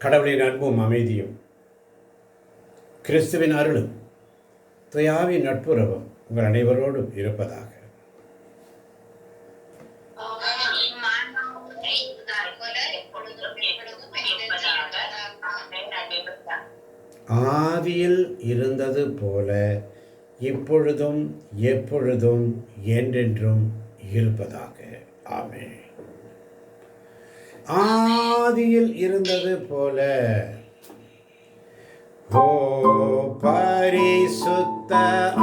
கடவுளின் அன்பும் அமைதியும் கிறிஸ்துவின் அருளும் துயாவின் நட்புறவும் உங்கள் அனைவரோடும் இருப்பதாக. ஆதியில் இருந்தது போல இப்பொழுதும் எப்பொழுதும் என்றென்றும் இருப்பதாக. ஆமென். ஆதியில் இருந்தது போல. ஓ பரிசுத்த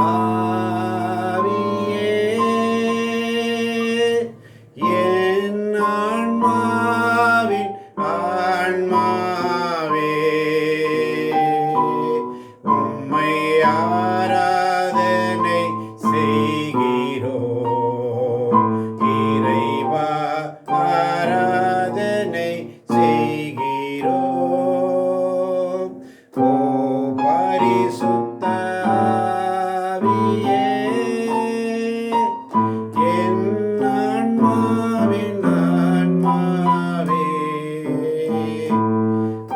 ஆவியே, என் ஆன்மாவின் ஆன்மாவே, உம்மை ஆராதனை செய்கிறோம். இறைவா ஆராதனை செய்கிறோம். ஓ பரிசுத்த ஆவியே, என் ஆன்மாவின் ஆன்மாவே,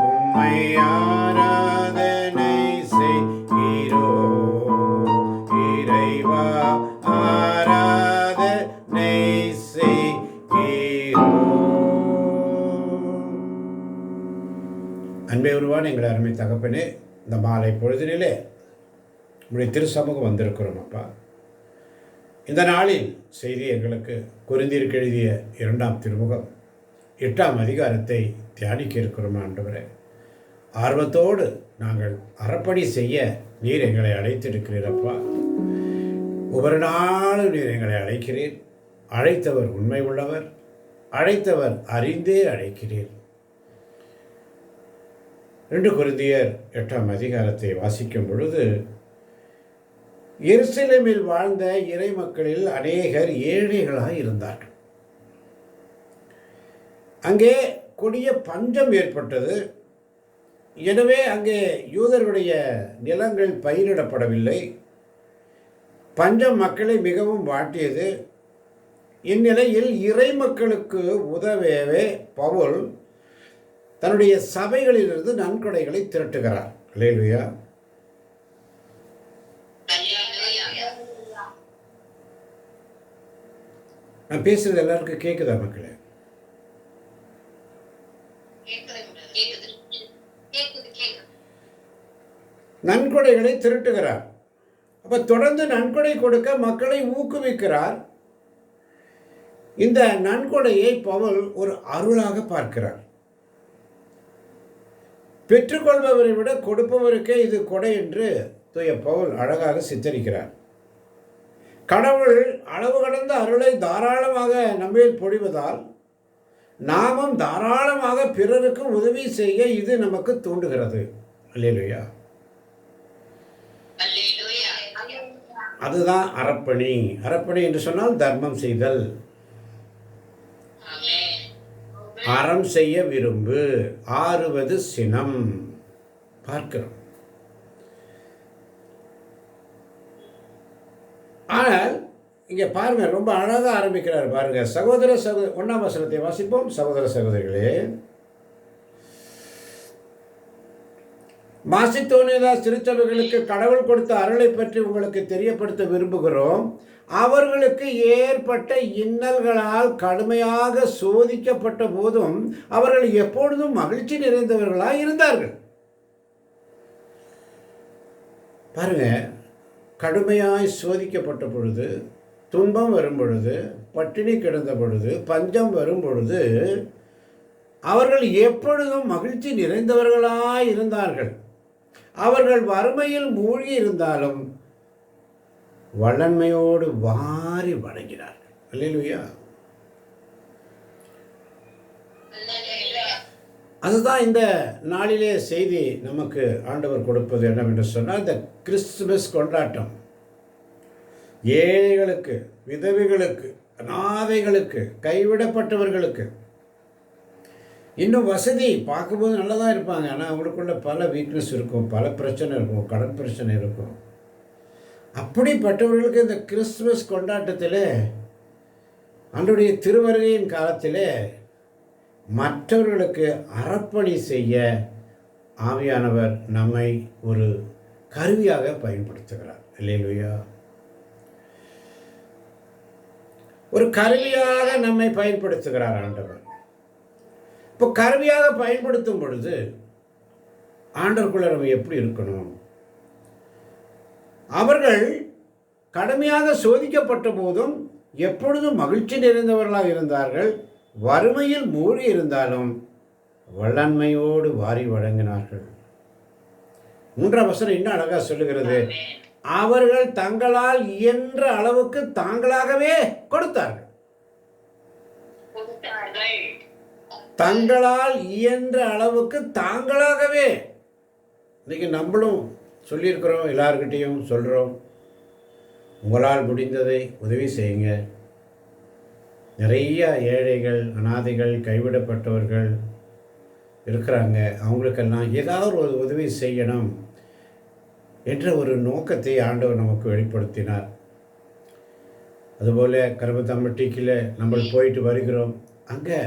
உம்மை ஆராதனை செய்கிறோம். இறைவா ஆராதனை செய்கிறோம். அன்பே உருவான எங்கள் அருமை தகப்பனே, இந்த மாலை பொழுதினிலே உங்களுடைய திருச்சமூகம் வந்திருக்கிறோம் அப்பா. இந்த நாளில் செய்தி எங்களுக்கு கொரிந்தியருக்கு எழுதிய 2ஆம் திருமுகம் 8ஆம் அதிகாரத்தை தியானிக்க இருக்கிறோம் ஆண்டவரே. ஆர்வத்தோடு நாங்கள் அறப்பணி செய்ய நீர் எங்களை அழைத்திருக்கிறீரப்பா. ஒவ்வொரு நாளும் நீர் எங்களை அழைக்கிறீர். அழைத்தவர் உண்மை உள்ளவர், அழைத்தவர் அறிந்தே அழைக்கிறீர். 2 கொரிந்தியர் 8ஆம் அதிகாரத்தை வாசிக்கும் பொழுது, எருசலேமில் வாழ்ந்த இறை மக்களில் அநேகர் ஏழைகளாக இருந்தார்கள். அங்கே கொடிய பஞ்சம் ஏற்பட்டது. எனவே அங்கே யூதருடைய நிலங்கள் பயிரிடப்படவில்லை. பஞ்சம் மக்களை மிகவும் வாட்டியது. இந்நிலையில் இறை மக்களுக்கு உதவவே பவுல் தன்னுடைய சபைகளிலிருந்து நன்கொடைகளை திரட்டுகிறார். அல்லேலூயா. நான் பேசுறது எல்லாருக்கும் கேட்குதா மக்களே? நன்கொடைகளை திரட்டுகிறார். அப்ப தொடர்ந்து நன்கொடை கொடுக்க மக்களை ஊக்குவிக்கிறார். இந்த நன்கொடையை பவுல் ஒரு அருளாக பார்க்கிறார். பெற்றுக்கொள்பவரை விட கொடுப்பவருக்கே இது கொடை என்று தூய பவுல் அழகாக சித்தரிக்கிறார். கடவுள் அளவு கடந்த அருளை தாராளமாக நம்மில் பொழிவதால் நாமும் தாராளமாக பிறருக்கு உதவி செய்ய இது நமக்கு தூண்டுகிறது. அல்லேலூயா. அதுதான் அறப்பணி. அறப்பணி என்று சொன்னால் தர்மம் செய்தல், அறம் செய்ய விரும்பு, ஆறுவது சினம் பார்க்கிறோம். ஆனால் இங்கே பாருங்க, ரொம்ப அழகாக ஆரம்பிக்கிறார் பாருங்க. சகோதர 1ஆம் வசனத்தை வாசிப்போம். சகோதர சகோதரிகளே, மாசித்தோனியா திருச்சபைகளுக்கு கடவுள் கொடுத்த அருளை பற்றி உங்களுக்கு தெரியப்படுத்த விரும்புகிறோம். அவர்களுக்கு ஏற்பட்ட இன்னல்களால் கடுமையாக சோதிக்கப்பட்ட போதும் அவர்கள் எப்பொழுதும் மகிழ்ச்சி நிறைந்தவர்களாக இருந்தார்கள். பாருங்க, கடுமையாய் சோதிக்கப்பட்ட பொழுது, துன்பம் வரும் பொழுது, பட்டினி கிடந்த பொழுது, பஞ்சம் வரும் பொழுது அவர்கள் எப்பொழுதும் மகிழ்ச்சி நிறைந்தவர்களாக இருந்தார்கள். அவர்கள் வறுமையில் மூழ்கி இருந்தாலும் வல்லன்மையோடு வாரி வணங்கினார்கள். அல்லேலூயா. அதுதான் இந்த நாளிலே செய்தி நமக்கு ஆண்டவர் கொடுப்பது என்னவென்று சொன்னால், இந்த கிறிஸ்துமஸ் கொண்டாட்டம் ஏழைகளுக்கு, விதவைகளுக்கு, அநாதைகளுக்கு, கைவிடப்பட்டவர்களுக்கு, இன்னும் வசதி பார்க்கும்போது நல்லா தான் இருப்பாங்க, ஆனால் அவங்களுக்குள்ள பல வீக்னஸ் இருக்கும், பல பிரச்சனை இருக்கும், கடன் பிரச்சனை இருக்கும். அப்படிப்பட்டவர்களுக்கு இந்த கிறிஸ்துமஸ் கொண்டாட்டத்தில், ஆண்டவருடைய திருவருகையின் காலத்தில் மற்றவர்களுக்கு அறப்பணி செய்ய ஆவியானவர் நம்மை ஒரு கருவியாக பயன்படுத்துகிறார். அல்லேலூயா. ஒரு கருவியாக நம்மை பயன்படுத்துகிறார் ஆண்டவர். இப்போ கருவியாக பயன்படுத்தும் பொழுது ஆண்டவருக்குள்ள நம்ம எப்படி இருக்கணும்? அவர்கள் கடுமையாக சோதிக்கப்பட்ட போதும் எப்பொழுதும் மகிழ்ச்சி நிறைந்தவர்களாக இருந்தார்கள். வறுமையில் மூழ்கி இருந்தாலும் வல்லன்மையோடு வாரி வழங்கினார்கள். 3ஆம் வசனம் இன்னும் அழகா சொல்லுகிறது, அவர்கள் தங்களால் இயன்ற அளவுக்கு தாங்களாகவே கொடுத்தார்கள். தங்களால் இயன்ற அளவுக்கு தாங்களாகவே. இன்னைக்கு நம்மளும் சொல்லியிருக்கிறோம், எல்லார்கிட்டையும் சொல்கிறோம், உங்களால் முடிந்ததை உதவி செய்யுங்க. நிறைய ஏழைகள், அனாதைகள், கைவிடப்பட்டவர்கள் இருக்கிறாங்க. அவங்களுக்கெல்லாம் ஏதாவது ஒரு உதவி செய்யணும் என்ற ஒரு நோக்கத்தை ஆண்டவர் நமக்கு வெளிப்படுத்தினார். அதுபோல் கருமத்தம்பட்டிக்கில் நம்ம போயிட்டு வருகிறோம். அங்கே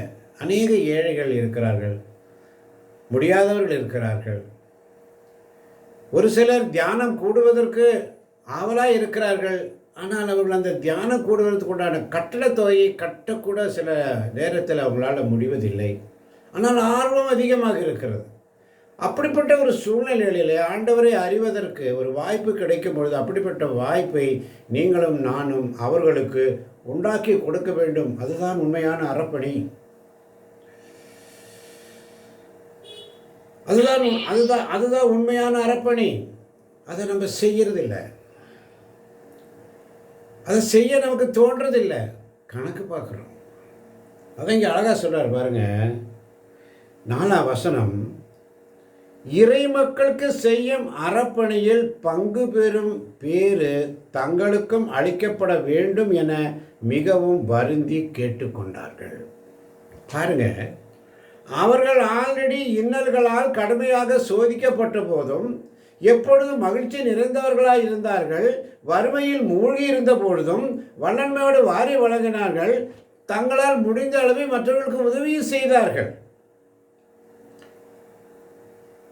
அநேக ஏழைகள் இருக்கிறார்கள், முடியாதவர்கள் இருக்கிறார்கள். ஒரு சிலர் தியானம் கூடுவதற்கு ஆவலாக இருக்கிறார்கள். ஆனால் அவர்கள் அந்த தியானம் கூடுவதற்கு உண்டான கட்டணத் தொகையை கட்டக்கூட சில நேரத்தில் அவங்களால முடிவதில்லை. ஆனால் ஆர்வம் அதிகமாக இருக்கிறது. அப்படிப்பட்ட ஒரு சூழ்நிலையிலே ஆண்டவரை அறிவதற்கு ஒரு வாய்ப்பு கிடைக்கும் பொழுது அப்படிப்பட்ட வாய்ப்பை நீங்களும் நானும் அவர்களுக்கு உண்டாக்கி கொடுக்க வேண்டும். அதுதான் உண்மையான அறப்பணி. அதுதான் உண்மையான அறப்பணி. அதை நம்ம செய்யறதில்லை, அதை செய்ய நமக்கு தோன்றதில்லை, கணக்கு பார்க்குறோம். அதை இங்கே அழகாக சொல்கிறார் பாருங்க, 4ஆம் வசனம், இறை மக்களுக்கு செய்யும் அறப்பணியில் பங்கு பெறும் பேறு தங்களுக்கும் அளிக்கப்பட வேண்டும் என மிகவும் வருந்தி கேட்டுக்கொண்டார்கள். பாருங்க, அவர்கள் ஆல்ரெடி இன்னல்களால் கடுமையாக சோதிக்கப்பட்ட போதும் எப்பொழுதும் மகிழ்ச்சி நிறைந்தவர்களாக இருந்தார்கள். வறுமையில் மூழ்கி இருந்த பொழுதும் வல்லன்மையோடு வாரி வழங்கினார்கள். தங்களால் முடிந்த அளவை மற்றவர்களுக்கு உதவியும் செய்தார்கள்.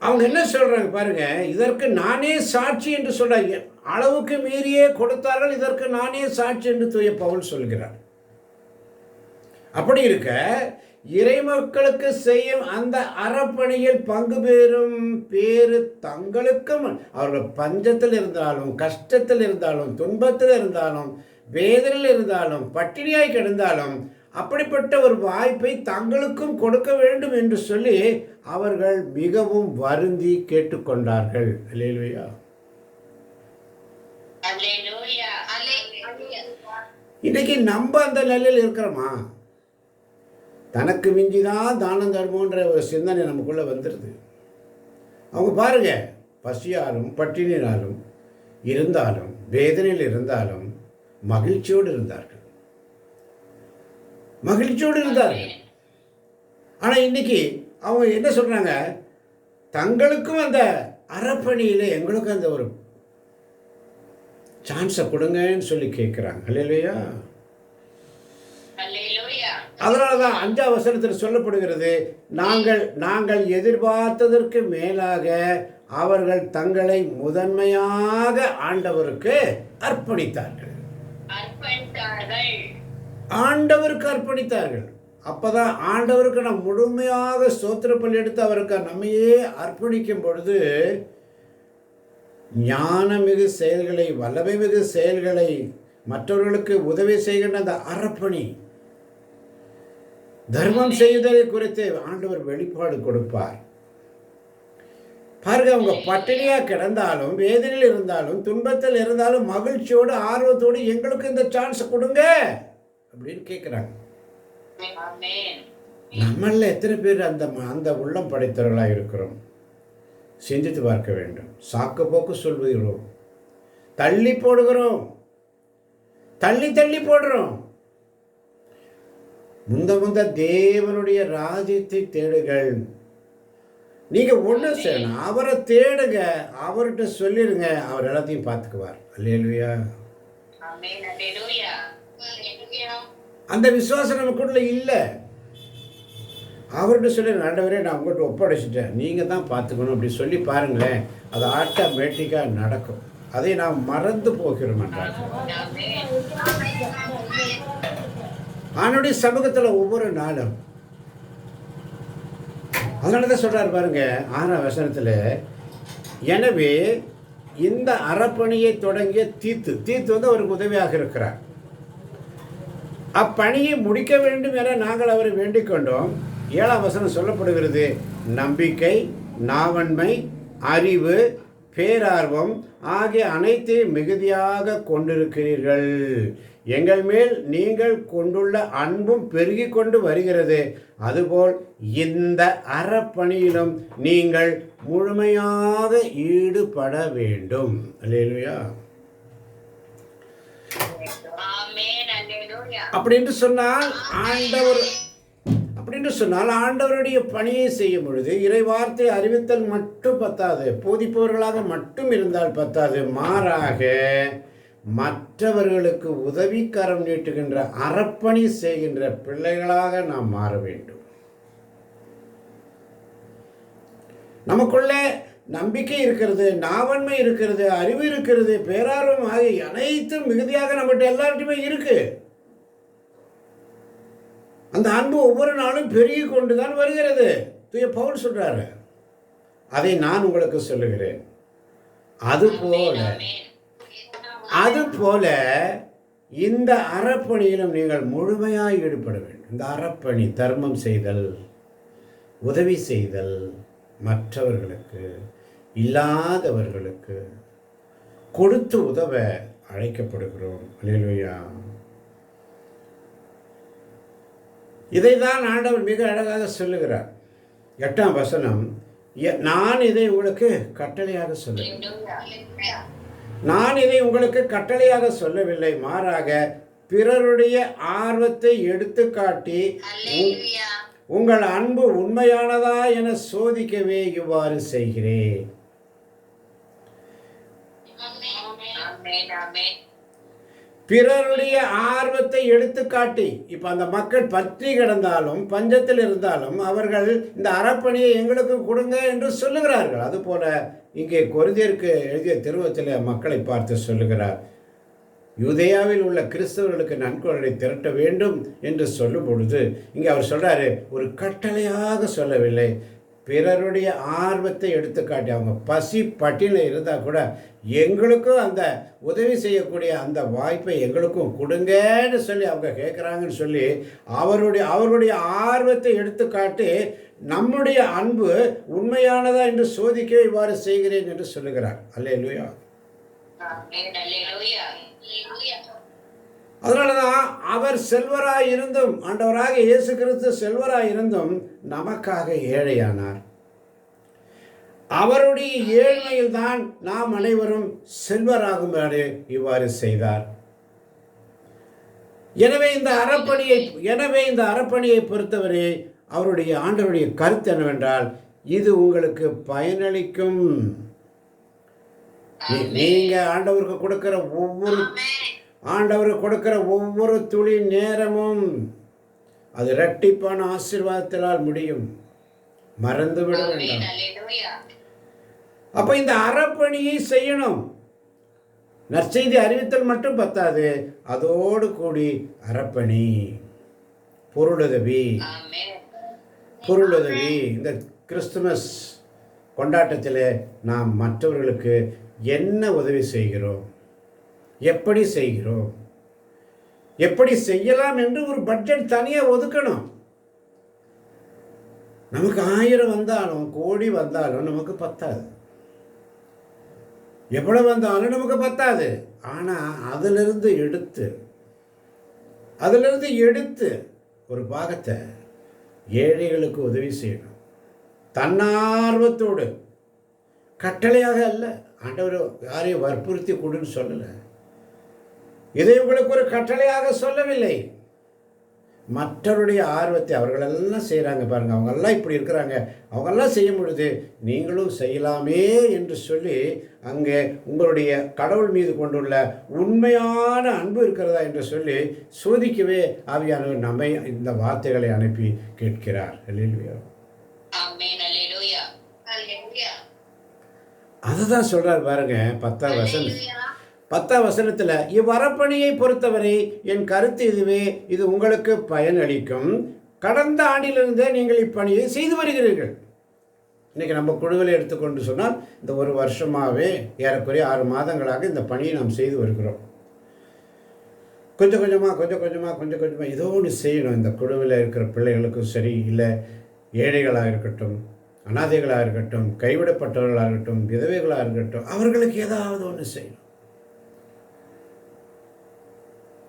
அவங்க என்ன சொல்றாங்க பாருங்க, இதற்கு நானே சாட்சி என்று சொல்றாங்க. அளவுக்கு மீறியே கொடுத்தார்கள், இதற்கு நானே சாட்சி என்று தூய பவுல் சொல்கிறார். அப்படி இருக்க இறைமக்களுக்கு செய்யும் அந்த அறப்பணியில் பங்கு பெறும் பேறு தங்களுக்கும், அவர்கள் பஞ்சத்தில் இருந்தாலும், கஷ்டத்தில் இருந்தாலும், துன்பத்தில் இருந்தாலும், வேதனையில் இருந்தாலும், பட்டினியாய் கிடந்தாலும் அப்படிப்பட்ட ஒரு வாய்ப்பை தங்களுக்கும் கொடுக்க வேண்டும் என்று சொல்லி அவர்கள் மிகவும் வருந்தி கேட்டுக்கொண்டார்கள். அல்லேலூயா. இன்னைக்கு நம்ம அந்த நிலையில் இருக்கிறோமா? தனக்கு மிஞ்சிதான் தானம் தர்மன்ற ஒரு சிந்தனை நமக்குள்ளே வந்துடுது. அவங்க பாருங்க, பசியாலும் பட்டினினாலும் இருந்தாலும் வேதனையில் இருந்தாலும் மகிழ்ச்சியோடு இருந்தார்கள். ஆனால் இன்னைக்கு அவங்க என்ன சொல்கிறாங்க, தங்களுக்கும் அந்த அறப்பணியில் எங்களுக்கும் அந்த ஒரு சான்ஸை கொடுங்கன்னு சொல்லி கேட்குறாங்க. அல்லேலூயா. அதனால தான் 5ஆம் வசனத்தில் சொல்லப்படுகிறது, நாங்கள் எதிர்பார்த்ததற்கு மேலாக அவர்கள் தங்களை முதன்மையாக ஆண்டவருக்கு அர்ப்பணித்தார்கள். அப்பதான் ஆண்டவருக்கு நாம் முழுமையாக ஸ்தோத்திரப்பலி எடுத்து அவருக்கு நம்மையே அர்ப்பணிக்கும் பொழுது ஞானமிகு செயல்களை, வல்லமை மிகு செயல்களை, மற்றவர்களுக்கு உதவி செய்கின்ற அந்த அறப்பணி, தர்மம் செய்தலை குறித்து ஆண்டவர் வெளிப்பாடு கொடுப்பார். பாருங்க, அவங்க பட்டினியாக கிடந்தாலும், வேதனையில் இருந்தாலும், துன்பத்தில் இருந்தாலும் மகிழ்ச்சியோடு ஆர்வத்தோடு எங்களுக்கு இந்த சான்ஸ் கொடுங்க அப்படின்னு கேட்குறாங்க. நம்மள எத்தனை பேர் அந்த உள்ளம் படைத்தவர்களாக இருக்கிறோம்? சிந்தித்து பார்க்க வேண்டும். சாக்கு போக்கு சொல்கிறோம், தள்ளி போடுகிறோம், தள்ளி போடுறோம். முந்த தேவனுடைய ராஜ்யத்தை தேடுங்கள். நீங்க ஒண்ணு செய்யணும், அவரை தேடுங்க, அவர்கிட்ட சொல்லிடுங்க, அவர் எல்லாத்தையும் பார்த்துக்குவார். அல்லேலூயா. அந்த விசுவாசம் நமக்குள்ள இல்லை. அவர்கிட்ட சொல்லி ஆண்டவரே நான் உங்கள்கிட்ட ஒப்படைச்சிட்டேன், நீங்கள் தான் பார்த்துக்கணும் அப்படி சொல்லி பாருங்களேன், அது ஆட்டோமேட்டிக்காக நடக்கும். அதை நாம் மறந்து போகிறோம் என்றால் ஆணுடைய சமூகத்தில் ஒவ்வொரு நாளும். அதனால தான் சொல்கிறார் பாருங்க 6ஆம் வசனத்தில், எனவே இந்த அறப்பணியை தொடங்கிய தீத்து வந்து அவருக்கு உதவியாக இருக்கிறார். அப்பணியை முடிக்க வேண்டும் என நாங்கள் அவரை வேண்டிக் கொண்டோம். 7ஆம் வசனம் சொல்லப்படுகிறது, நம்பிக்கை, நாவன்மை, அறிவு, பேரார்வம் ஆகிய அனைத்தையும் மிகுதியாக கொண்டிருக்கிறீர்கள். எங்கள் மேல் நீங்கள் கொண்டுள்ள அன்பும் பெருகி கொண்டு வருகிறது. அதுபோல் இந்த அறப்பணியிலும் நீங்கள் முழுமையாக ஈடுபட வேண்டும். அல்லேலூயா. அப்படின்னு சொன்னால் ஆண்டவருடைய பணியை செய்யும் பொழுது இறைவார்த்தை அறிவித்தல் மட்டும் பத்தாது, போதிப்பவர்களாக மட்டும் இருந்தால் பத்தாது, மாறாக மற்றவர்களுக்கு உதவிக்கரம் நீட்டுகின்ற அறப்பணி செய்கின்ற பிள்ளைகளாக நாம் மாற வேண்டும். நமக்குள்ளே நம்பிக்கை இருக்கிறது, நாவன்மை இருக்கிறது, அறிவு இருக்கிறது, பேரார்வம் ஆகிய அனைத்தும் மிகுதியாக நம்மகிட்ட எல்லார்ட்டையுமே இருக்கு. அந்த அன்பு ஒவ்வொரு நாளும் பெருகி கொண்டுதான் வருகிறது. தூய பவுல் சொல்றாரு, அதை நான் உங்களுக்கு சொல்லுகிறேன். அதுபோல இந்த அறப்பணியிலும் நீங்கள் முழுமையாக ஈடுபட வேண்டும். இந்த அறப்பணி தர்மம் செய்தல், உதவி செய்தல், மற்றவர்களுக்கு, இல்லாதவர்களுக்கு கொடுத்து உதவ அழைக்கப்படுகிறோம். அல்லேலூயா. இதைதான் ஆண்டவர் மிக அழகாக சொல்லுகிறார். 8ஆம் வசனம், நான் இதை உங்களுக்கு கட்டளையாக சொல்லவில்லை, மாறாக பிறருடைய ஆர்வத்தை எடுத்து காட்டி உங்கள் அன்பு உண்மையானதா என சோதிக்கவே இவ்வாறு செய்கிறேன். பிறருடைய ஆர்வத்தை எடுத்து காட்டி, இப்போ அந்த மக்கள் பற்றி கிடந்தாலும் பஞ்சத்தில் இருந்தாலும் அவர்கள் இந்த அறப்பணியை எங்களுக்கு கொடுங்க என்று சொல்லுகிறார்கள். அதுபோல இங்கே கொரிந்தியருக்கு எழுதிய திருவத்திலே மக்களை பார்த்து சொல்லுகிறார், யூதேயாவில் உள்ள கிறிஸ்தவர்களுக்கு நன்கொடை திரட்ட வேண்டும் என்று சொல்லும் பொழுது இங்கே அவர் சொல்கிறாரு, ஒரு கட்டளையாக சொல்லவில்லை, பிறருடைய ஆர்வத்தை எடுத்துக்காட்டி அவங்க பசி பட்டியலில் இருந்தால் கூட எங்களுக்கும் அந்த உதவி செய்யக்கூடிய அந்த வாய்ப்பை எங்களுக்கும் கொடுங்கன்னு சொல்லி அவங்க கேட்குறாங்கன்னு சொல்லி அவருடைய ஆர்வத்தை எடுத்துக்காட்டி நம்முடைய அன்பு உண்மையானதா என்று சோதிக்க இவ்வாறு செய்கிறேன் என்று சொல்லுகிறார். அல்லேலூயா. அதனாலதான் அவர் செல்வராய் இருந்தும், ஆண்டவராக இயேசு கிறிஸ்து செல்வராய் இருந்தும் நமக்காக ஏழையானார். அவருடைய ஏழ்மையில் தான் நாம் அனைவரும் செல்வராகும்படி இவ்வாறு செய்தார். எனவே இந்த அறப்பணியை பொறுத்தவரை அவருடைய ஆண்டவருடைய கருத்து என்னவென்றால், இது உங்களுக்கு பயனளிக்கும். நீங்க ஆண்டவருக்கு கொடுக்கிற ஒவ்வொரு துளி நேரமும் அது இரட்டிப்பான ஆசீர்வாதத்தினால் முடியும். மறந்துவிட வேண்டாம். அப்ப இந்த அறப்பணியை செய்யணும். நற்செய்தி அறிவித்தல் மட்டும் பத்தாது, அதோடு கூடி அறப்பணி, பொருளுதவி. இந்த கிறிஸ்துமஸ் கொண்டாட்டத்தில் நாம் மற்றவர்களுக்கு என்ன உதவி செய்கிறோம், எப்படி செய்கிறோம், எப்படி செய்யலாம் என்று ஒரு பட்ஜெட் தனியாக ஒதுக்கணும். நமக்கு 1000 வந்தாலும் கோடி வந்தாலும் நமக்கு பத்தாது, எவ்வளவு வந்தாலும் நமக்கு பத்தாது. ஆனால் அதிலிருந்து எடுத்து ஒரு பாகத்தை ஏழைகளுக்கு உதவி செய்யணும். தன்னார்வத்தோடு, கட்டளையாக அல்ல. ஆண்டவர் யாரையும் வற்புறுத்தி கொடுன்னு சொல்லலை. இதை உங்களுக்கு ஒரு கட்டளையாக சொல்லவில்லை. மற்றவருடைய ஆர்வத்தை அவர்களெல்லாம் செய்கிறாங்க பாருங்கள், அவங்கெல்லாம் இப்படி இருக்கிறாங்க, அவங்கெல்லாம் செய்யும் பொழுது நீங்களும் செய்யலாமே என்று சொல்லி அங்கே உங்களுடைய கடவுள் மீது கொண்டுள்ள உண்மையான அன்பு இருக்கிறதா என்று சொல்லி சோதிக்கவே ஆவியானவர் நம்மை இந்த வார்த்தைகளை அனுப்பி கேட்கிறார். அல்லேலூயா. அதுதான் சொல்கிறார் பாருங்க 10ஆம் வசனம். 10ஆம் வசனத்தில், இவ்வரப்பணியை பொறுத்தவரை என் கருத்து இதுவே, இது உங்களுக்கு பயனளிக்கும். கடந்த ஆண்டிலிருந்தே நீங்கள் இப்பணியை செய்து வருகிறீர்கள். இன்றைக்கி நம்ம குழுவில் எடுத்துக்கொண்டு சொன்னால் இந்த ஒரு வருஷமாகவே ஏறக்குறைய 6 மாதங்களாக இந்த பணியை நாம் செய்து வருகிறோம். கொஞ்சம் கொஞ்சமாக ஏதோ ஒன்று செய்யணும். இந்த குழுவில் இருக்கிற பிள்ளைகளுக்கும் சரி, இல்லை ஏழைகளாக இருக்கட்டும், அனாதைகளாக இருக்கட்டும், கைவிடப்பட்டவர்களாக இருக்கட்டும், விதவைகளாக இருக்கட்டும், அவர்களுக்கு ஏதாவது ஒன்று செய்யணும்.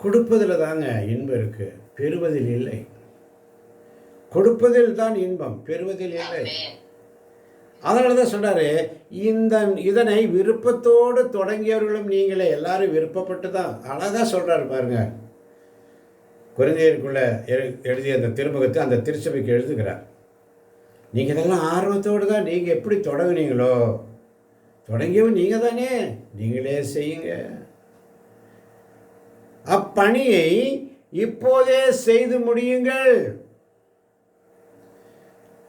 கொடுப்பதில் தாங்க இன்பம் இருக்குது, பெறுவதில் இல்லை. கொடுப்பதில் தான் இன்பம், பெறுவதில் இல்லை. அதனால தான் சொல்கிறாரு, இதனை விருப்பத்தோடு தொடங்கியவர்களும் நீங்களே. எல்லாரும் விருப்பப்பட்டு தான். அழகாக சொல்கிறாரு பாருங்க. கொரிந்தியருக்குள்ள எழுதிய அந்த திருமுகத்தை அந்த திருச்சபைக்கு எழுதுகிறார். நீங்கள் இதெல்லாம் ஆர்வத்தோடு தான். நீங்கள் எப்படி தொடங்குனீங்களோ, தொடங்கியவும் நீங்கள் தானே, நீங்களே செய்யுங்க. அப்பணியை இப்போதே செய்து முடியுங்கள்.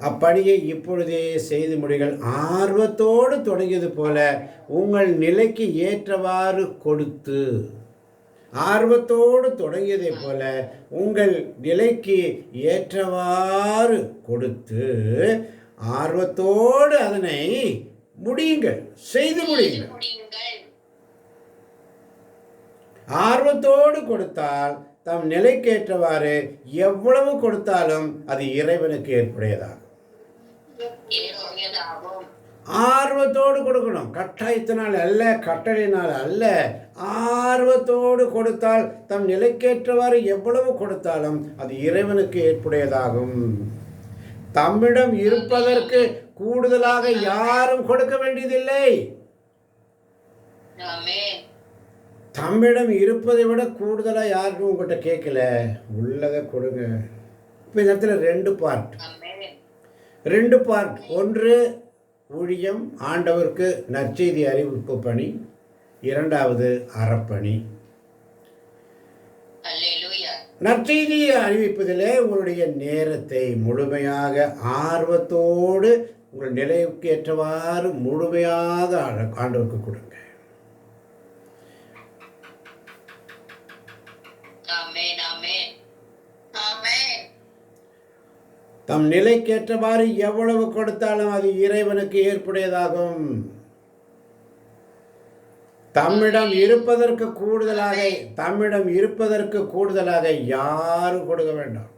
அப்பணியை இப்பொழுதே செய்து முடியுங்கள். ஆர்வத்தோடு தொடங்கியது போல உங்கள் நிலைக்கு ஏற்றவாறு கொடுத்து. ஆர்வத்தோடு தொடங்கியதை போல உங்கள் நிலைக்கு ஏற்றவாறு கொடுத்து ஆர்வத்தோடு அதனை முடியுங்கள், செய்து முடியுங்கள். ஆர்வத்தோடு கொடுத்தால் தம் நிலைக்கேற்றவாறு எவ்வளவு கொடுத்தாலும் அது இறைவனுக்கு ஏற்புடையதாகும். ஆர்வத்தோடு கொடுக்கணும், கட்டாயத்தினால் அல்ல, கட்டளையினால் அல்ல. ஆர்வத்தோடு கொடுத்தால் தம் நிலைக்கேற்றவாறு எவ்வளவு கொடுத்தாலும் அது இறைவனுக்கு ஏற்புடையதாகும். தம்மிடம் இருப்பதற்கு கூடுதலாக யாரும் கொடுக்க வேண்டியதில்லை. தம்மிடம் இருப்பதை விட கூடுதலாக யாருக்கும் உங்கள்கிட்ட கேட்கல, உள்ளதை கொடுங்க. இப்போ இந்த இடத்துல ரெண்டு பார்ட். ஒன்று ஊழியம், ஆண்டவருக்கு நற்செய்தி அறிவிப்பு பணி. இரண்டாவது அறப்பணி. நற்செய்தியை அறிவிப்பதிலே உங்களுடைய நேரத்தை முழுமையாக ஆர்வத்தோடு உங்கள் நிலைக்கு ஏற்றவாறு முழுமையாக ஆண்டவருக்கு கொடுங்க. தம் நிலைக்கேற்றவாறு எவ்வளவு கொடுத்தாலும் அது இறைவனுக்கு ஏற்புடையதாகும். தம்மிடம் இருப்பதற்கு கூடுதலாக யாரும் கொடுக்க வேண்டாம்.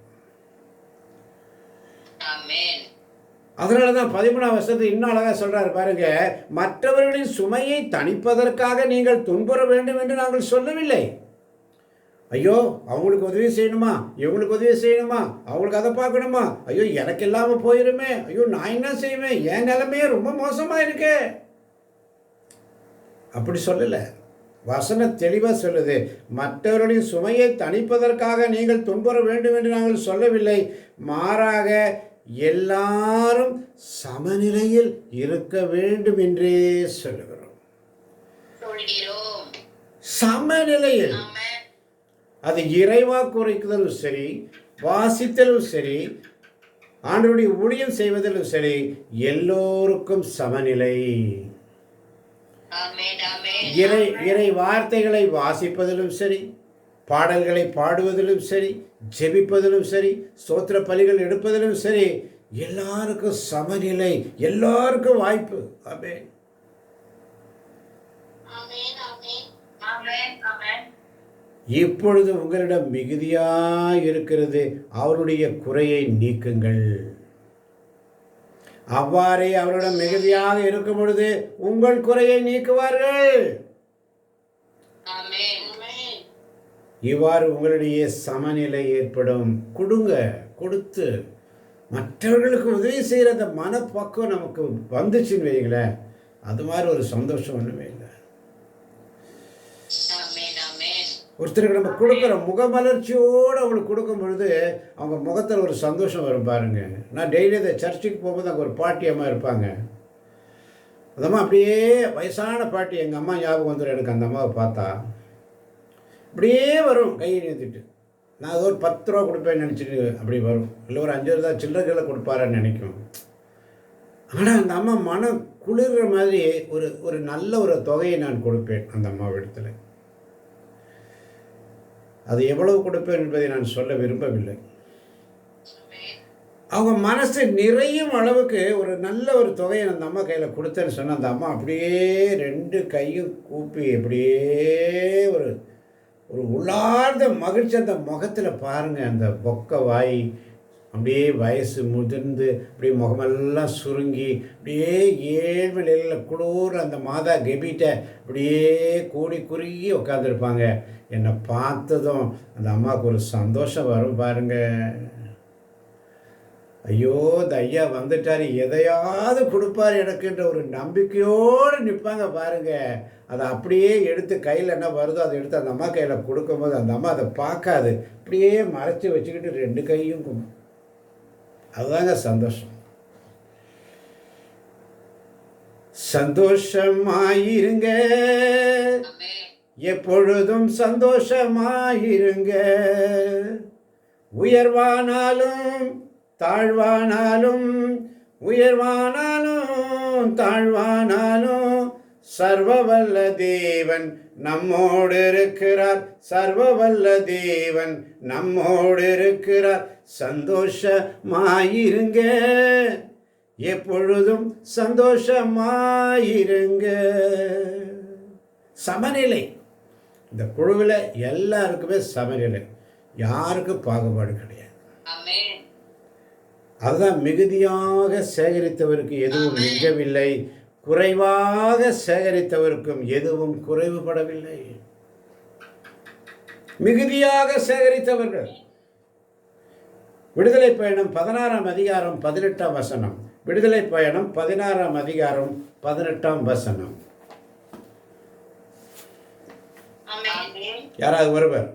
அதனாலதான் 13ஆம் வசனத்தை இன்னும் அழகா சொல்றாரு பாருங்க. மற்றவர்களின் சுமையை தணிப்பதற்காக நீங்கள் துன்புற வேண்டும் என்று நாங்கள் சொல்லவில்லை. ஐயோ அவங்களுக்கு உதவி செய்யணுமா, இவங்களுக்கு உதவி செய்யணுமா, அவங்களுக்கு அதை பார்க்கணுமா, ஐயோ எனக்கு இல்லாமல் போயிருமே, ஐயோ நான் என்ன செய்வேன், என் நிலைமையே ரொம்ப மோசமாக இருக்கு, அப்படி சொல்லலை. வசனம் தெளிவாக சொல்லுது, மற்றவர்களின் சுமையை தணிப்பதற்காக நீங்கள் துன்புற வேண்டும் என்று நாங்கள் சொல்லவில்லை. மாறாக எல்லாரும் சமநிலையில் இருக்க வேண்டும் என்றே சொல்லுகிறோம். சமநிலையில். அது இறைவாக்கு உரைக்குதலும் சரி, வாசித்தலும் சரி, ஆண்டவருடைய ஊழியம் செய்வதிலும் சரி, எல்லோருக்கும் சமநிலை. இறை வார்த்தைகளை வாசிப்பதிலும் சரி, பாடல்களை பாடுவதிலும் சரி, ஜெபிப்பதிலும் சரி, ஸ்தோத்திர பலிகள் எடுப்பதிலும் சரி, எல்லாருக்கும் சமநிலை, எல்லாருக்கும் வாய்ப்பு. ஆமென். இப்பொழுது உங்களிடம் மிகுதியாக இருக்கிறது, அவருடைய குறையை நீக்குங்கள். அவ்வாறே அவரிடம் மிகுதியாக இருக்கும் பொழுது உங்கள் குறையை நீக்குவார்கள். இவ்வாறு உங்களுடைய சமநிலை ஏற்படும். கொடுத்து மற்றவர்களுக்கு உதவி செய்கிற அந்த மனப்பக்குவம் நமக்கு வந்துச்சுன்னு வைங்களேன், அது மாதிரி ஒரு சந்தோஷம் ஒன்றுமே இல்லை. ஒருத்தருக்கு நம்ம கொடுக்குற முகமலர்ச்சியோடு அவங்களுக்கு கொடுக்கும் பொழுது அவங்க முகத்தில் ஒரு சந்தோஷம் வரும் பாருங்க. நான் டெய்லி இந்த சர்ச்சுக்கு போகும்போது அங்கே ஒரு பாட்டி அம்மா இருப்பாங்க. அந்த அம்மா அப்படியே வயசான பாட்டி, எங்கள் அம்மா ஞாபகம் வந்துடும் எனக்கு அந்த அம்மாவை பார்த்தா. அப்படியே வரும் கையை நிறுத்திட்டு. நான் ஏதோ ஒரு 10 ரூபா கொடுப்பேன்னு நினச்சிட்டு அப்படி வரும். இல்லை ஒரு 5 ரூபா சில்லறைகளை கொடுப்பாரான்னு நினைக்கும். ஆனால் அந்த அம்மா மனம் குளிர்ற மாதிரி ஒரு ஒரு நல்ல ஒரு தொகையை நான் கொடுப்பேன் அந்த அம்மாவிடத்தில். அது எவ்வளவு கொடுப்பேன் என்பதை நான் சொல்ல விரும்பவில்லை. அவங்க மனசு நிறையும் அளவுக்கு ஒரு நல்ல ஒரு தொகையை அந்த அம்மா கையில் கொடுத்தேன்னு சொன்னால் அந்த அம்மா அப்படியே 2 கையும் கூப்பி அப்படியே ஒரு ஒரு உள்ளார்ந்த மகிழ்ச்சி அந்த முகத்தில் பாருங்கள். அந்த பொக்க வாய் அப்படியே வயசு முதிர்ந்து அப்படியே முகமெல்லாம் சுருங்கி அப்படியே ஏழ்மை நிலையில் குளூர் அந்த மாதா கெபிட்ட அப்படியே கூடி குறுகி உட்காந்துருப்பாங்க. என்னை பார்த்ததும் அந்த அம்மாவுக்கு ஒரு சந்தோஷம் வரும் பாருங்க. ஐயோ இந்த ஐயா வந்துட்டார், எதையாவது கொடுப்பார் எனக்குன்ற ஒரு நம்பிக்கையோடு நிற்பாங்க பாருங்க. அதை அப்படியே எடுத்து கையில் என்ன வருதோ அதை எடுத்து அந்த அம்மா கையில் கொடுக்கும்போது அந்த அம்மா அதை பார்க்காது, அப்படியே மறைச்சி வச்சுக்கிட்டு 2 கையும் அதுதாங்க சந்தோஷம். சந்தோஷமாயிருங்க, எப்பொழுதும் சந்தோஷமாயிருங்க. உயர்வானாலும் தாழ்வானாலும், உயர்வானாலும் தாழ்வானாலும் சர்வவல்ல தேவன் நம்மோடு இருக்கிறார். சர்வவல்ல தேவன் நம்மோடு இருக்கிறார். சந்தோஷமாயிருங்க, எப்பொழுதும் சந்தோஷமாயிருங்க. சமநிலை. இந்த குழுவில் எல்லாருக்குமே சமநிலை, யாருக்கும் பாகுபாடு கிடையாது. அதுதான் மிகுதியாக சேகரித்தவருக்கு எதுவும் மிஞ்சவில்லை, குறைவாக சேகரித்தவருக்கும் எதுவும் குறைவுபடவில்லை. மிகுதியாக சேகரித்தவர்கள். விடுதலை பயணம் 16ஆம் அதிகாரம் 18ஆம் வசனம். விடுதலை பயணம் 16ஆம் அதிகாரம் 18ஆம் வசனம். யாராவது ஒருவர்.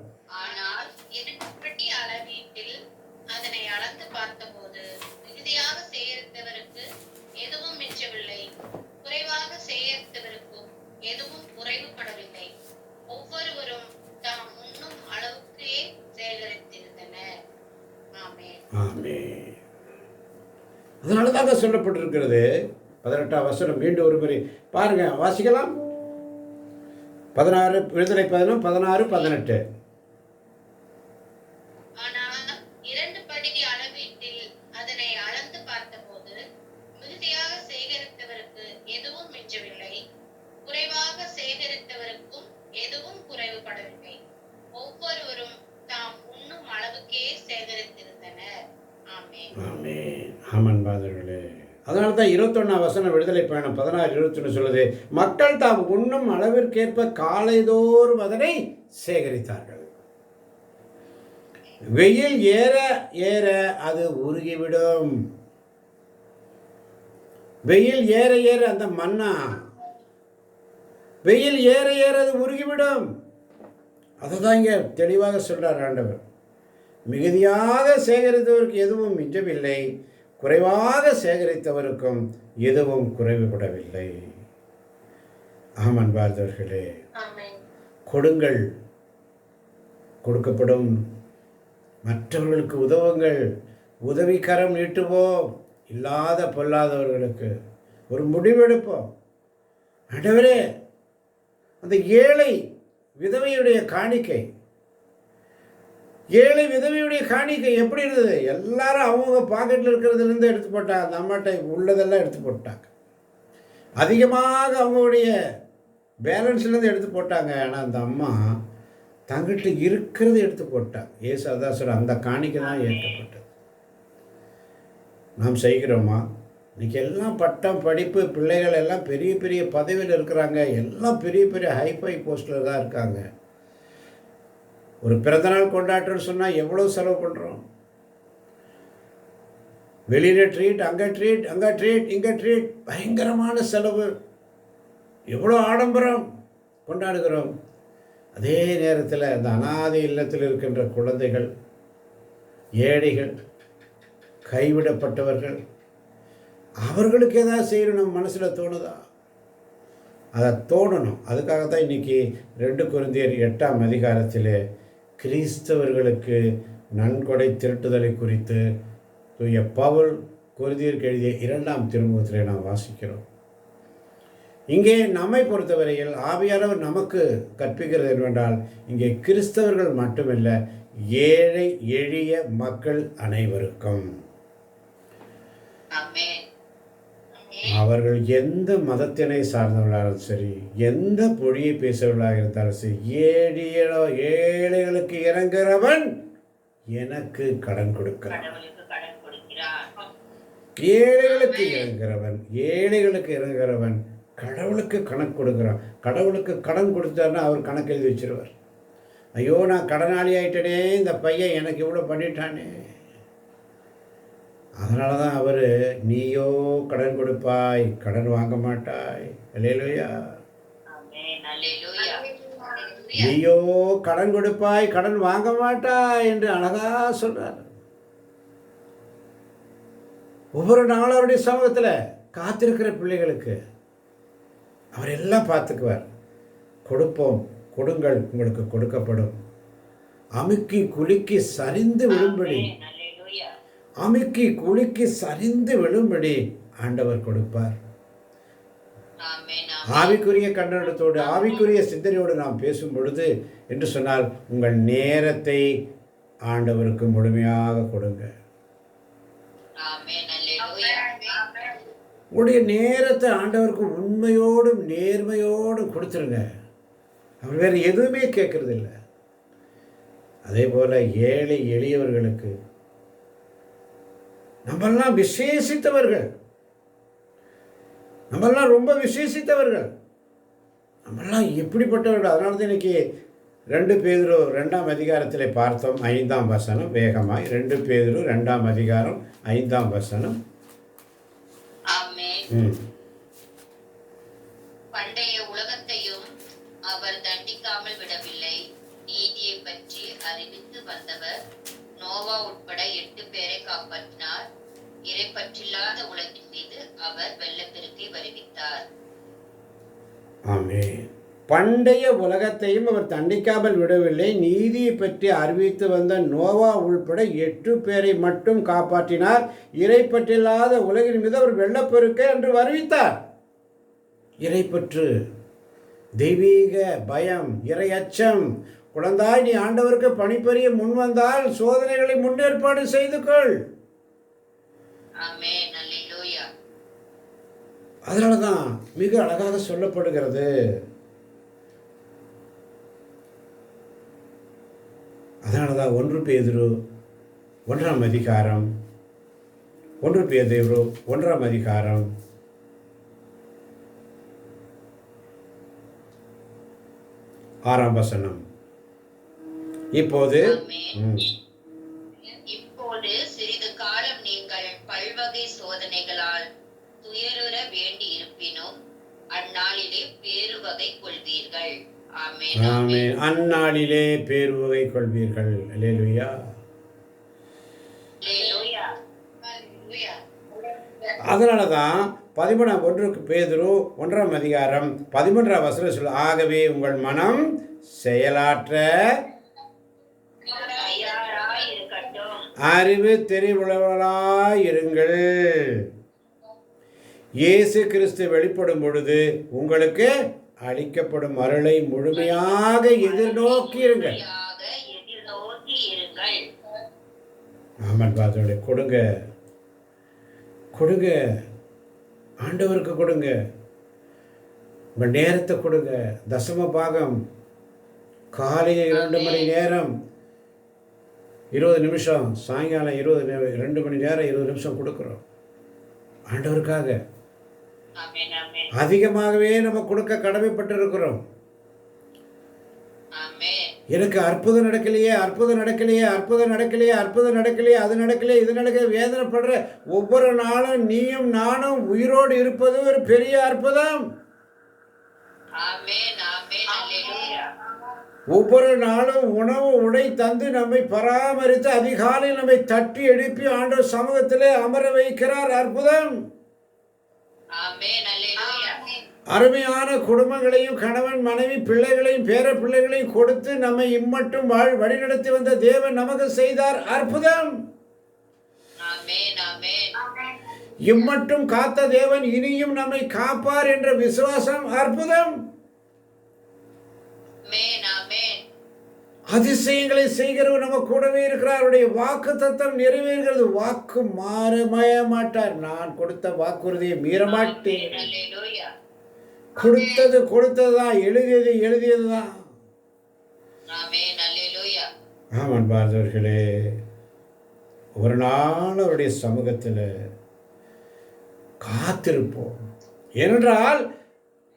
அதனால தாங்க சொல்லப்பட்டிருக்கிறது 18ஆம் வசனம். மீண்டும் ஒரு முறை பாருங்க, வாசிக்கலாம். 16 விடுதலை பயணம் 16, 18. அதனால தான் 21ஆம் வசனம் விடுதலை பயணம் 16:21 சொல்லுது, மக்கள் தாம் உண்ணும் அளவிற்கேற்ப காலைதோறும் அதனை சேகரித்தார்கள். வெயில் ஏற ஏற அது உருகிவிடும். வெயில் ஏற ஏற அந்த மன்னா, வெயில் ஏற ஏற அது உருகிவிடும். அதை தான் இங்கே தெளிவாக சொல்றார் ஆண்டவர். மிகுதியாக சேகரித்தவருக்கு எதுவும் மிஞ்சவில்லை, குறைவாக சேகரித்தவருக்கும் எதுவும் குறைவுபடவில்லை. அன்பார்ந்தவர்களே, கொடுங்கள், கொடுக்கப்படும். மற்றவர்களுக்கு உதவுங்கள், உதவிக்கரம் நீட்டுவோம். இல்லாத பொல்லாதவர்களுக்கு ஒரு முடிவெடுப்போம். ஆண்டவரே, அந்த ஏழை விதவையுடைய காணிக்கை, ஏழை விதவையுடைய காணிக்கை எப்படி இருந்தது? எல்லாரும் அவங்க பாக்கெட்டில் இருக்கிறதுலேருந்து எடுத்து போட்டாங்க. அந்த அம்மாட்ட உள்ளதெல்லாம் எடுத்து போட்டாங்க. அதிகமாக அவங்களுடைய பேலன்ஸ்லேருந்து எடுத்து போட்டாங்க. ஆனால் அந்த அம்மா தங்கிட்ட இருக்கிறது எடுத்து போட்டாங்க. ஏசு அதான் சொல்ல, அந்த காணிக்கை தான் ஏற்கப்பட்டது. நாம் செய்கிறோமா? இன்றைக்கி எல்லாம் பட்டம், படிப்பு, பிள்ளைகள் எல்லாம் பெரிய பெரிய பதவியில் இருக்கிறாங்க. எல்லாம் பெரிய பெரிய ஹைஃபை போஸ்டில் தான் இருக்காங்க. ஒரு பிறந்தநாள் கொண்டாட்டம்னு சொன்னால் எவ்வளோ செலவு பண்ணுறோம்? வெளியில் ட்ரீட், அங்கே ட்ரீட், அங்கே ட்ரீட், இங்கே ட்ரீட், பயங்கரமான செலவு. எவ்வளோ ஆடம்பரம் கொண்டாடுகிறோம். அதே நேரத்தில் அந்த அனாதை இல்லத்தில் இருக்கின்ற குழந்தைகள், ஏழைகள், கைவிடப்பட்டவர்கள், அவர்களுக்கு ஏதாவது செய்யணும் நம்ம மனசில் தோணுதா? அதை தோணணும். அதுக்காகத்தான் இன்றைக்கி 2 கொரிந்தியர் 8ஆம் அதிகாரத்திலே கிறிஸ்தவர்களுக்கு நன்கொடை திரட்டுதலை குறித்து தூய பவுல் கொரிந்தியருக்கு எழுதிய 2ஆம் திருமுகத்திலே நாம் வாசிக்கிறோம். இங்கே நம்மை பொறுத்தவரையில் ஆவியானவர் நமக்கு கற்பிக்கிறது என்னவென்றால், இங்கே கிறிஸ்தவர்கள் மட்டுமல்ல, ஏழை எளிய மக்கள் அனைவருக்கும், அவர்கள் எந்த மதத்தினை சார்ந்தவர்களாலும் சரி, எந்த மொழியை பேசுபவர்களாக இருந்தாலும் சரி, ஏழைகளுக்கு இறங்குகிறவன் எனக்கு கடன் கொடுக்கிறான். ஏழைகளுக்கு இறங்குகிறவன் கடவுளுக்கு கணக்கு கொடுக்குறான். கடவுளுக்கு கடன் கொடுத்தாருன்னா அவர் கணக்கு எழுதி வச்சிருவார். ஐயோ, நான் கடனாளி ஆகிட்டனே, இந்த பையன் எனக்கு இவ்வளோ பண்ணிட்டானே. அதனால தான் அவர், நீயோ கடன் கொடுப்பாய், கடன் வாங்க மாட்டாய். அல்லேலூயா. நீயோ கடன் கொடுப்பாய், கடன் வாங்க மாட்டாய் என்று அழகா சொல்றார். ஒவ்வொரு நாளும் அவருடைய சமூகத்தில் காத்திருக்கிற பிள்ளைகளுக்கு அவர் எல்லாம் பார்த்துக்குவார். கொடுப்போம், கொடுங்கள், உங்களுக்கு கொடுக்கப்படும். அமுக்கி குலுக்கி சரிந்து விழும்படி, அமுக்கி குலுக்கி சரிந்து விழும்படி ஆண்டவர் கொடுப்பார். ஆவிக்குரிய கண்ணோட்டத்தோடு, ஆவிக்குரிய சிந்தனையோடு நாம் பேசும் பொழுது என்று சொன்னால், உங்கள் நேரத்தை ஆண்டவருக்கு முழுமையாக கொடுங்க. உங்களுடைய நேரத்தை ஆண்டவருக்கு உண்மையோடும் நேர்மையோடும் கொடுத்துருங்க. அவர் வேறு எதுவுமே கேட்கறது இல்லை. அதே போல் ஏழை எளியவர்களுக்கு, நம்மெல்லாம் விசேஷித்தவர்கள், நம்மெல்லாம் ரொம்ப விசேஷித்தவர்கள், நம்மெல்லாம் எப்படிப்பட்டவர்கள். அதனால தான் இன்னைக்கு 2 பேதுரு 2ஆம் அதிகாரத்தில் பார்த்தோம். 5ஆம் வசனம் வேகமாய். 2 பேதுரு 2ஆம் அதிகாரம் 5ஆம் வசனம். பண்டைய உலகத்தையும் அவர் தண்டிக்காமல் விடவில்லை. நீதியை பற்றி அறிவித்து வந்தவர் நோவா உட்பட 8 பேரை காப்பாற்றினார். இறைப்பற்றில்லாத உலகின் மீது அவர் வெள்ளப்பெருக்கை வருவித்தார். ஆமென். பண்டைய உலகத்தையும் அவர் தண்டிக்காமல் விடவில்லை. நீதியை பற்றி அறிவித்து வந்த நோவா உள்பட 8 பேரை மட்டும் காப்பாற்றினார். இறைப்பற்றில்லாத உலகின் மீது அவர் வெள்ளப்பெருக்கை என்று வருவித்தார். இறைப்பற்று, தெய்வீக பயம், இறை அச்சம். குழந்தாய், நீ ஆண்டவருக்கு பணிபுரிய முன் வந்தால் சோதனைகளை முன்னேற்பாடு செய்து கொள். அதனாலதான் மிக அழகாக சொல்லப்படுகிறது. அதனாலதான் 1 பேதுரு 1ஆம் அதிகாரம் 1 பேதுரு 1ஆம் அதிகாரம் 6ஆம் வசனம். இப்போது சிறிது காலம் நீங்கள் பல்வகை சோதனைகளால் துயருற வேண்டி இருப்பினும் அந்நாளிலே பேருவகை கொள்வீர்கள். ஆமென். அந்நாளிலே பேருவகை கொள்வீர்கள். அல்லேலூயா. அதனாலதான் 1 பேதுரு 1ஆம் அதிகாரம் 13ஆம் வசனம் சொல்ல, ஆகவே உங்கள் மனம் செயலாற்ற அறிவு தெரிவுள்ளவர்களாயிருங்கள். இயேசு கிறிஸ்து வெளிப்படும் பொழுது உங்களுக்கு அளிக்கப்படும் அருளை முழுமையாக எதிர்நோக்கி இருங்கள். ஆமாம், பாதோடைய கொடுங்க, கொடுங்க, ஆண்டவருக்கு கொடுங்க. உங்கள் நேரத்தை கொடுங்க. தசம பாகம் காலையில் 2 மணி நேரம் 20 நிமிஷம், சாயங்காலம் 2 மணி நேரம் 20 நிமிஷம் கொடுக்குறோம் ஆண்டவருக்காக. அதிகமாகவே நம்ம கொடுக்க கடமைப்பட்டிருக்கிறோம். எனக்கு அற்புதம் நடக்கலையே, அற்புதம் நடக்கலையே, அற்புதம் நடக்கலையே, அற்புதம் நடக்கலையே, அது நடக்கலையே, இது நடக்கலையே, வேதனைப்படுற ஒவ்வொரு நாளும் நீயும் நானும் உயிரோடு இருப்பது ஒரு பெரிய அற்புதம். ஒவ்வொரு நாளும் உணவு உடை தந்து நம்மை பராமரித்து அதிகாலையில் நம்மை தட்டி எழுப்பி ஆண்டவர் சமூகத்திலே அமர வைக்கிறார். அற்புதம். அருமையான குடும்பங்களையும் கணவன் மனைவி பிள்ளைகளையும் பேர பிள்ளைகளையும் கொடுத்து நம்மை இம்மட்டும் வழிநடத்தி வந்த தேவன் நமக்கு செய்தார். அற்புதம். இம்மட்டும் காத்த தேவன் இனியும் நம்மை காப்பார் என்ற விசுவாசம். அற்புதம். அதிசயங்களை செய்கிறவர் நம்ம கூடவே இருக்கிறார். அவருடைய வாக்கு தத்தம் நிறைவேறுகிறது. வாக்கு மாறமய மாட்டார். நான் கொடுத்த வாக்குறுதியை மீற மாட்டேன். கொடுத்ததுதான், எழுதியதுதான். ஆமாம் பார்த்தவர்களே, ஒரு நாள் அவருடைய சமூகத்தில் காத்திருப்போம். ஏனென்றால்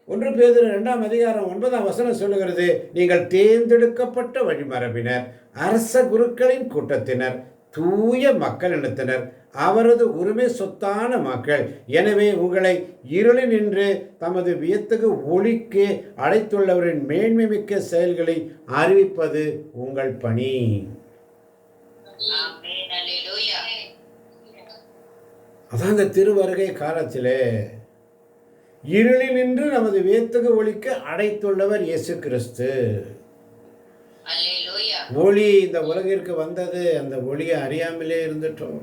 1 பேதுரு 2ஆம் அதிகாரம் 9ஆம் வசனம் சொல்லுகிறது, நீங்கள் தேர்ந்தெடுக்கப்பட்ட வழிமரபினர், அரச குருக்களின் கூட்டத்தினர், தூய மக்கள் இனத்தினர், அவரது உரிமை சொத்தான மக்கள். எனவே உங்களை இருளில் நின்று தமது வியத்தகு ஒளிக்கு அழைத்துள்ளவரின் மேன்மை மிக்க செயல்களை அறிவிப்பது உங்கள் பணி. அதான் இந்த திருவருகை காலத்திலே இருளில் நின்று நமது வியத்தகு ஒளிக்கு அழைத்துள்ளவர் இயேசு கிறிஸ்து. ஒளி இந்த உலகிற்கு வந்தது, அந்த ஒளியை அறியாமலே இருந்துட்டோம்.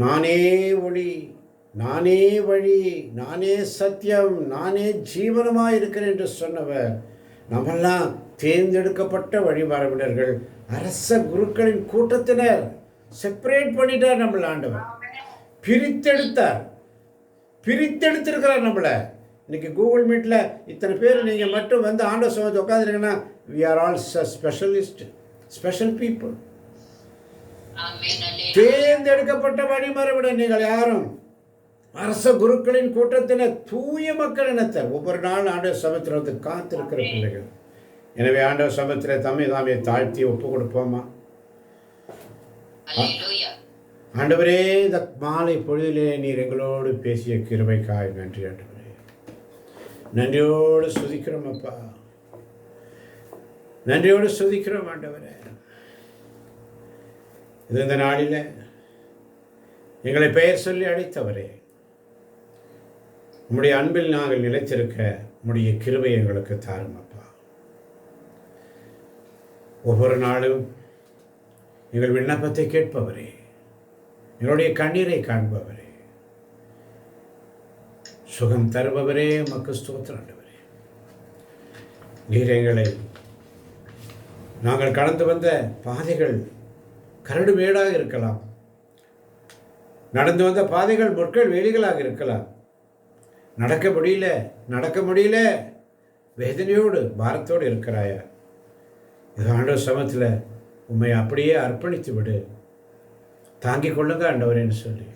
நானே ஒளி, நானே வழி, நானே சத்தியம், நானே ஜீவனமாக இருக்கிறேன் என்று சொன்னவர். நம்மெல்லாம் தேர்ந்தெடுக்கப்பட்ட வழிமரபினர்கள், அரச குருக்களின் கூட்டத்தினர். செப்பரேட் பண்ணிட்டார் நம்மள ஆண்டவர், பிரித்தெடுத்திருக்கிறார் நம்மளை. இன்னைக்கு கூகுள் மீட்டில் இத்தனை பேர் நீங்கள் மட்டும் வந்து ஆண்டவர் சமூகத்தை உட்காந்துருங்கன்னா, we are all specialist, special people. தேர்ந்தெடுக்கப்பட்ட வழிமரபினர் நீங்கள் யாரும் அரச குருக்களின் கூட்டத்தினர், தூய மக்கள் இனத்தர். ஒவ்வொரு நாள் ஆண்டவர் சமூகத்தில் வந்து காத்திருக்கிற பிள்ளைகள். எனவே ஆண்டவர் சமூகத்தில் தாமே தாழ்த்தி ஒப்பு கொடுப்போமா? ஆண்டவரே, இந்த மாலை பொழுதிலே நீர் எங்களோடு பேசிய கிருபைக்காய் நன்றி ஆண்டவரே. நன்றியோடு சுதிக்கிறோம் அப்பா, நன்றியோடு சுதிக்கிறோம் ஆண்டவரே. இது இந்த நாளில் எங்களை பெயர் சொல்லி அழைத்தவரே, உம்முடைய அன்பில் நாங்கள் நிலைத்திருக்க உம்முடைய கிருபை எங்களுக்கு தாரும் அப்பா. ஒவ்வொரு நாளும் எங்கள் விண்ணப்பத்தை கேட்பவரே, எங்களுடைய கண்ணீரை காண்பவரே, சுகம் தருபவரே, உமக்கு ஸ்தோத்திரம் ஆண்டவரே. நீர் எங்களை நாங்கள் கடந்து வந்த பாதைகள் கரடு மேடாக இருக்கலாம், நடந்து வந்த பாதைகள் முட்கள் வேலிகளாக இருக்கலாம். நடக்க முடியல வேதனையோடு பாரத்தோடு இருக்கிறாயா? இது ஆண்டவர் சமூகத்தில் உண்மை அப்படியே அர்ப்பணித்து விடு, தாங்கிக் கொள்ளுங்க ஆண்டவரேன்னு சொல்லி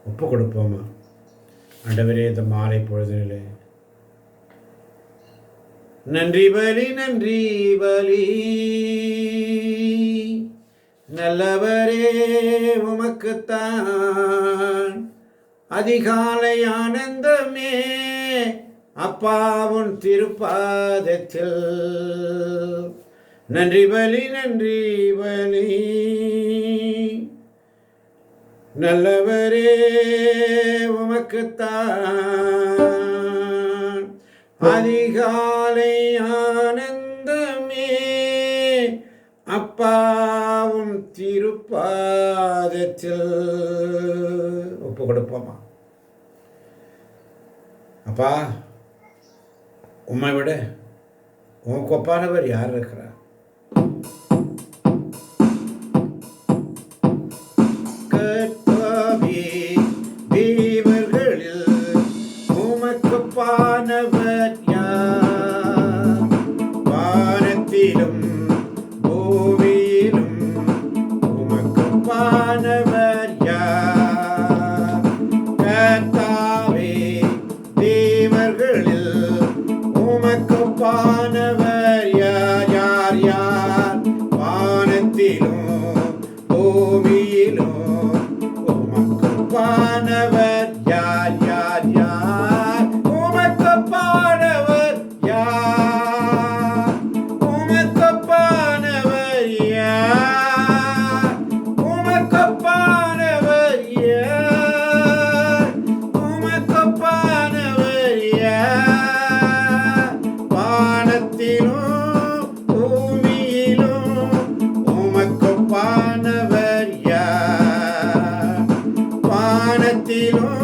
ஒப்பு கொடுப்போமா? ஆண்டவரே, இந்த மாலை பொழுதிலே நன்றி பலி நல்லவரே உமக்குத்தான் அதிகாலை ஆனந்தமே அப்பாவுன் திருப்பாதத்தில். நன்றி பலி நல்லவரே உமக்குத்தான் அதிகாலை ஆனந்தமே அப்பாவும் திருப்பாதத்தில். ஒப்பு கொடுப்போமா? அப்பா, உம்மை விட உனக்கு ஒப்பானவர் யார் இருக்கிறார்? கர்த்தாவே, தேவர்களில் உமக்கு ஒப்பானவர் யார்? வானத்திலும் பூமியிலும் உமக்கு ஒப்பானவர் யார்? கர்த்தாவே, தேவர்களில் உமக்கு ஒப்பானவர் யார்? யார் உமக்கொப்பானவர் யார்? வானத்திலும் பூமியிலும் உமக்கொப்பானவர் யார்? வானத்திலும்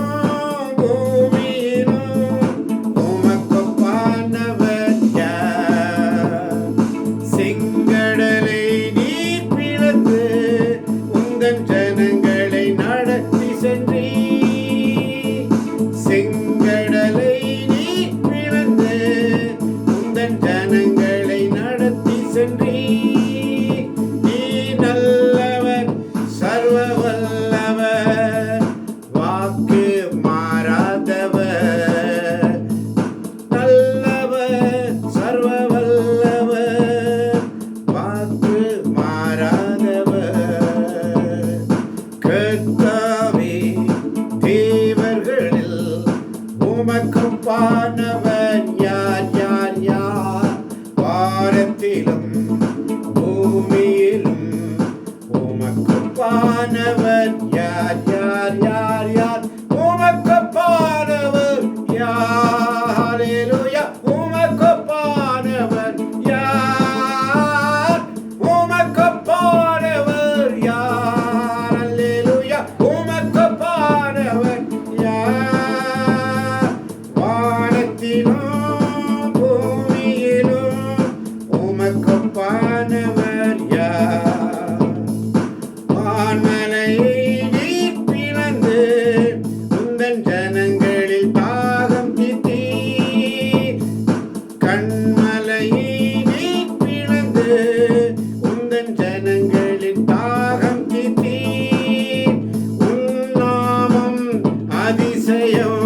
உமக்கொப்பானவர் யார் யார் யார்? வானத்திலும் பூமியிலும் உமக்கொப்பானவர் யார் யார் யார் யார்? உமக்கொப்பானவர் யார்? ஹல்லேலூயா! உமக்கொப்பானவர் யார்? உமக்கொப்பானவர் யார்? ஹல்லேலூயா! உமக்கொப்பானவர் யார்? பூமியிலும் உமக்கொப்பானவர் யார்? வான்மலையை நீர் பிளந்து உந்தன் ஜனங்களில் தாகம் தீர்த்தீர். கண்மலையை நீர் பிளந்து உந்தன் ஜனங்களில் தாகம் தீர்த்தீர். உன் நாமம் அதிசயம்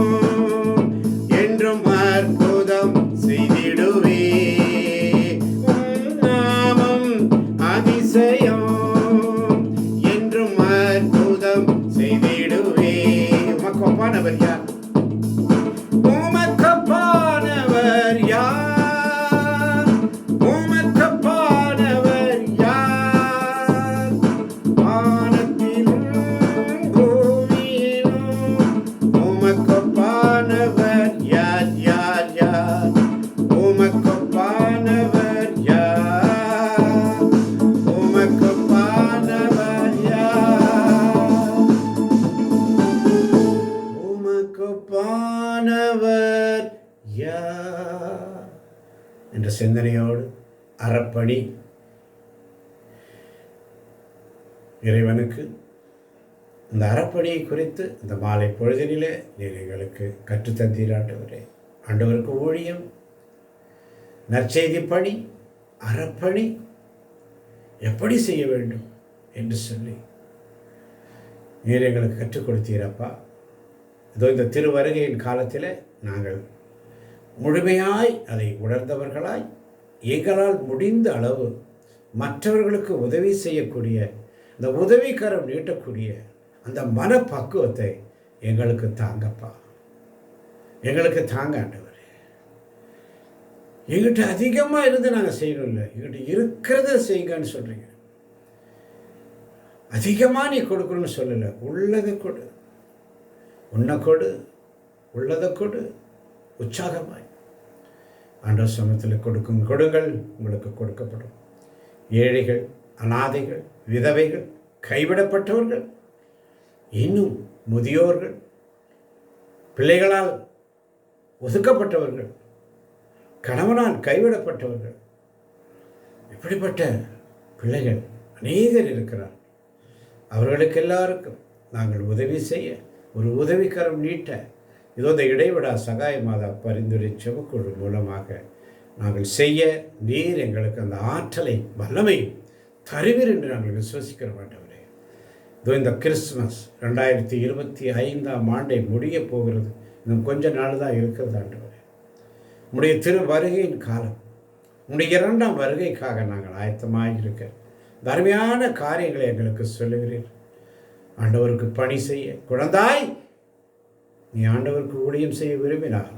என்றும் அற்புதம் செய்திடுவே. உம் நாமம் அதிசயம் என்றும் அற்புதம் செய்திடுவே. உமக்கொப்பானவர் யார்? உமக்கொப்பானவர் யார்? உமக்கொப்பானவர் யார்? வானத்திலும் பூமியிலும் உமக்கொப்பானவர் யார் யார் யார்? உமக்கொப்பானவர் யார்? உமக்கொப்பானவர் யார்? உமக்கொப்பானவர் யார் என்ற சிந்தனையோடு அறப்பணி இறைவனுக்கு இந்த அறப்பணியை குறித்து இந்த மாலை பொழுதினிலே நீர் எங்களுக்கு கற்றுத்தந்தீர் ஆண்டவரே. ஆண்டவருக்கு ஊழியம், நற்செய்தி பணி, அறப்பணி எப்படி செய்ய வேண்டும் என்று சொல்லி நீர் எங்களுக்கு கற்றுக் கொடுத்தீரப்பா. இதோ இந்த திருவருகையின் காலத்தில் நாங்கள் முழுமையாய் அதை உணர்ந்தவர்களாய் எங்களால் முடிந்த அளவு மற்றவர்களுக்கு உதவி செய்யக்கூடிய, இந்த உதவிக்கரம் நீட்டக்கூடிய அந்த மனப்பக்குவத்தை எங்களுக்கு தாங்கப்பா. எங்களுக்கு தாங்க ஆண்டவரே. எங்கிட்ட அதிகமாக இருந்து நாங்கள் செய்யணும் இல்லை, எங்கிட்ட இருக்கிறத செய்யுங்கன்னு சொல்கிறீங்க. அதிகமாக நீ கொடுக்கணும்னு சொல்லலை, உள்ளதை கொடு, உன்னை கொடு, உள்ளதை கொடு, உற்சாகமாய் ஆண்டவர் சமூகத்தில் கொடுங்கள், உங்களுக்கு கொடுக்கப்படும். ஏழைகள், அனாதைகள், விதவைகள், கைவிடப்பட்டவர்கள், இன்னும் முதியோர்கள், பிள்ளைகளால் ஒதுக்கப்பட்டவர்கள், கணவனால் கைவிடப்பட்டவர்கள், இப்படிப்பட்ட பிள்ளைகள் அநேகர் இருக்கிறார். அவர்களுக்கு எல்லாருக்கும் நாங்கள் உதவி செய்ய, ஒரு உதவிக்கரம் நீட்ட இதோ இந்த இடைவிடா சகாய மாதா பரிந்துரை செவக்குழு மூலமாக நாங்கள் செய்ய நீர் எங்களுக்கு அந்த ஆற்றலை வல்லமையும் தருவீர் என்று நாங்கள் விசுவசிக்கிற ஆண்டவரே. இதோ இந்த கிறிஸ்துமஸ் 2025 ஆண்டை முடிய போகிறது. இன்னும் கொஞ்ச நாள் தான் இருக்கிறது ஆண்டவரே. உம்முடைய திரு வருகையின் காலம், உம்முடைய 2ஆம் வருகைக்காக நாங்கள் ஆயத்தமாக இருக்க அருமையான காரியங்களை எங்களுக்கு சொல்லுகிறீர். ஆண்டவருக்கு பணி செய்ய, குழந்தாய் நீ ஆண்டவருக்கு ஊழியம் செய்ய விரும்பினால்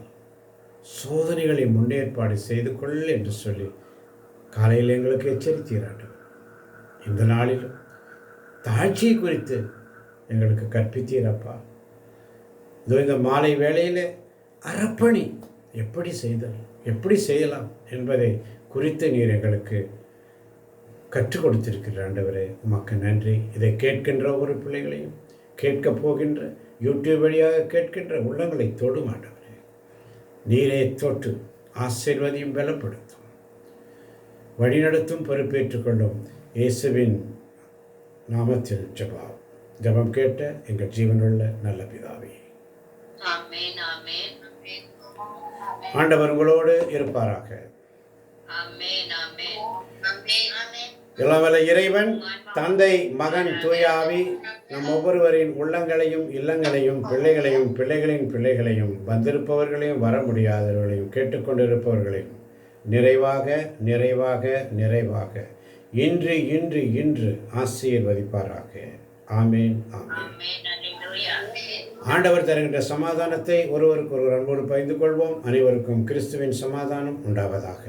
சோதனைகளை முன்னேற்பாடு செய்து கொள் என்று சொல்லி காலையில் எங்களுக்கு எச்சரித்தீர் ஆண்டவர். இந்த நாளிலும் தாழ்ச்சியை குறித்து எங்களுக்கு கற்பித்தீரப்பா. இதோ இந்த மாலை வேளையில் அறப்பணி எப்படி செய்தல், எப்படி செய்யலாம் என்பதை குறித்து நீர் எங்களுக்கு கற்றுக் கொடுத்திருக்கிற ஆண்டவரே, உமக்கு நன்றி. இதை கேட்கின்ற ஒவ்வொரு பிள்ளைகளையும், கேட்கப் போகின்ற யூடியூப் வழியாக கேட்கின்ற உள்ளங்களை தொடும் ஆண்டவரே. நீரே தொட்டு ஆசீர்வதியும், பலப்படுத்தும், வழிநடத்தும், பொறுப்பேற்றுக் கொள்ளும். இயேசுவின் நாமத்தில் ஜெபம் கேட்ட எங்கள் ஜீவனுள்ள நல்ல பிதாவே, ஆமென், ஆமென், ஆண்டவர் உங்களோடு இருப்பாராக. ஆமென், ஆமென், ஆமென், ஆமென். எல்லாம் வல்ல இறைவன் தந்தை, மகன், தூய ஆவி நம் ஒவ்வொருவரின் உள்ளங்களையும், இல்லங்களையும், பிள்ளைகளையும், பிள்ளைகளின் பிள்ளைகளையும், வந்திருப்பவர்களையும், வர முடியாதவர்களையும், கேட்டுக்கொண்டிருப்பவர்களையும் நிறைவாக நிறைவாக நிறைவாக இன்று இன்று இன்று ஆசீர்வதிப்பாராக. ஆமேன், ஆமேன். ஆமென், அல்லேலூயா. ஆண்டவர் தருகின்ற சமாதானத்தை ஒருவருக்கு ஒருவர் அன்போடு பகிர்ந்து கொள்வோம். அனைவருக்கும் கிறிஸ்துவின் சமாதானம் உண்டாவதாக.